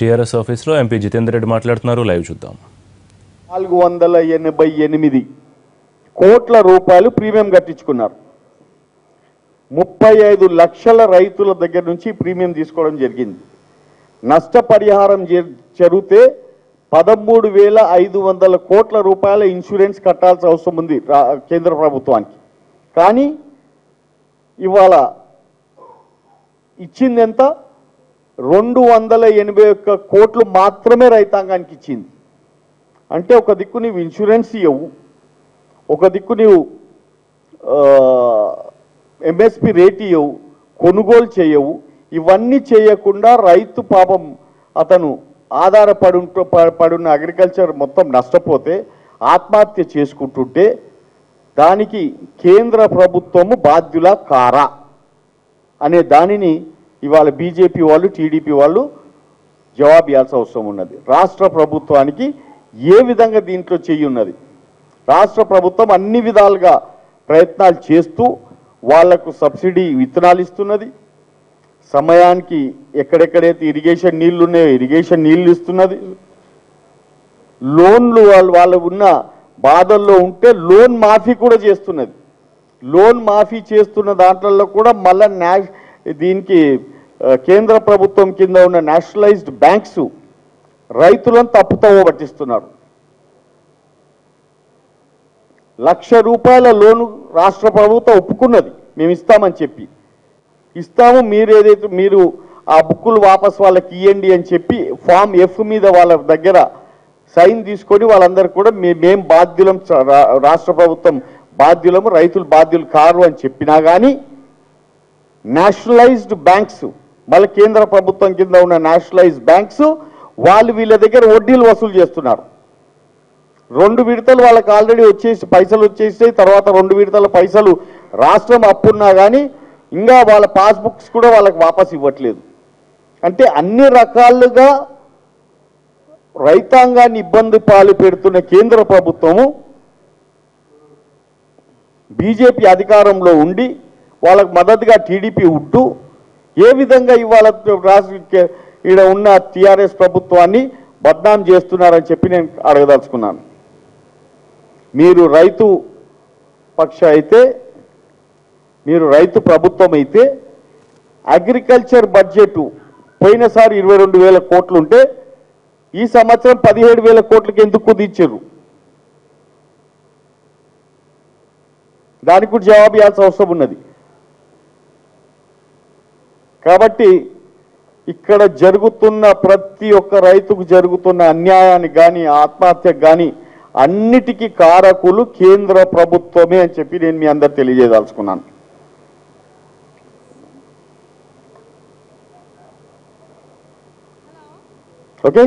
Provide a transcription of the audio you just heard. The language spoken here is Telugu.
టీఆర్ఎస్ ఆఫీస్లో ఎంపీ జితేందర్ రెడ్డి మాట్లాడుతున్నారు. లైవ్ చూద్దాం. 488 కోట్ల రూపాయలు ప్రీమియం కట్టించుకున్నారు. 35 లక్షల రైతుల దగ్గర నుంచి ప్రీమియం తీసుకోవడం జరిగింది. నష్టపరిహారం జరిగితే 13,500 కోట్ల రూపాయల ఇన్సూరెన్స్ కట్టాల్సిన అవసరం ఉంది కేంద్ర ప్రభుత్వానికి. కానీ ఇవాళ ఇచ్చింది ఎంత? 281 కోట్లు మాత్రమే రైతాంగానికి ఇచ్చింది. అంటే ఒక దిక్కు నీవు ఇన్సూరెన్స్ ఇవ్వవు, ఒక దిక్కు నీవు ఎంఎస్పి రేట్ ఇవ్వవు, కొనుగోలు చేయవు. ఇవన్నీ చేయకుండా రైతు పాపం అతను పడున్న అగ్రికల్చర్ మొత్తం నష్టపోతే ఆత్మహత్య చేసుకుంటుంటే దానికి కేంద్ర ప్రభుత్వము బాధ్యుల కారా అనే దానిని ఇవాళ బీజేపీ వాళ్ళు, టీడీపీ వాళ్ళు జవాబు ఇవ్వాల్సిన అవసరం ఉన్నది. రాష్ట్ర ప్రభుత్వానికి ఏ విధంగా దీంట్లో చెయ్యున్నది? రాష్ట్ర ప్రభుత్వం అన్ని విధాలుగా ప్రయత్నాలు చేస్తూ వాళ్లకు సబ్సిడీ విత్తనాలు ఇస్తున్నది, సమయానికి ఎక్కడెక్కడైతే ఇరిగేషన్ నీళ్లు ఉన్నాయో ఇరిగేషన్ నీళ్లు ఇస్తున్నది, లోన్లు వాళ్ళు ఉన్న బాధల్లో ఉంటే లోన్ మాఫీ కూడా చేస్తున్నది. లోన్ మాఫీ చేస్తున్న దాంట్లో కూడా మళ్ళా దీనికి కేంద్ర ప్రభుత్వం కింద ఉన్న నేషనలైజ్డ్ బ్యాంక్స్ రైతులను తప్పుతోవ పట్టిస్తున్నారు. 1,00,000 రూపాయల లోను రాష్ట్ర ప్రభుత్వం ఒప్పుకున్నది, మేము ఇస్తామని చెప్పి. ఇస్తాము, మీరు ఆ బుక్కులు వాపస్ వాళ్ళకి ఇవ్వండి అని చెప్పి ఫామ్ ఎఫ్ మీద వాళ్ళ దగ్గర సైన్ తీసుకొని వాళ్ళందరూ కూడా మేము బాధ్యులం, రాష్ట్ర ప్రభుత్వం బాధ్యులము, రైతులు బాధ్యులు కారు అని చెప్పినా కానీ నేషనలైజ్డ్ బ్యాంక్స్, మళ్ళీ కేంద్ర ప్రభుత్వం కింద ఉన్న నేషనలైజ్డ్ బ్యాంక్స్ వాళ్ళు వీళ్ళ దగ్గర వడ్డీలు వసూలు చేస్తున్నారు. 2 విడతలు వాళ్ళకి ఆల్రెడీ పైసలు వచ్చేసాయి. తర్వాత 2 విడతల పైసలు రాష్ట్రం అప్పున్నా కానీ ఇంకా వాళ్ళ పాస్బుక్స్ కూడా వాళ్ళకి వాపస్ ఇవ్వట్లేదు. అంటే అన్ని రకాలుగా రైతాంగాన్ని ఇబ్బంది పాలు పెడుతున్న కేంద్ర ప్రభుత్వము బీజేపీ అధికారంలో ఉండి వాళ్ళకు మద్దతుగా టీడీపీ ఉంటూ ఏ విధంగా ఇవాళ ఈడ ఉన్న టీఆర్ఎస్ ప్రభుత్వాన్ని బద్నాం చేస్తున్నారని చెప్పి నేను అడగదలుచుకున్నాను. మీరు రైతు పక్ష అయితే, మీరు రైతు ప్రభుత్వం అయితే అగ్రికల్చర్ బడ్జెట్ పోయినసారి 22,000 కోట్లు ఉంటే ఈ సంవత్సరం 17,000 కోట్లకి ఎందుకు కుదించారు? దానికి కూడా జవాబు ఇవ్వాల్సిన అవసరం ఉన్నది. కాబట్టి ఇక్కడ జరుగుతున్న ప్రతి ఒక్క రైతుకు జరుగుతున్న అన్యాయానికి కానీ ఆత్మహత్యకు కానీ అన్నిటికీ కారకులు కేంద్ర ప్రభుత్వమే అని చెప్పి నేను మీ అందరు తెలియజేయదలుచుకున్నాను. ఓకే.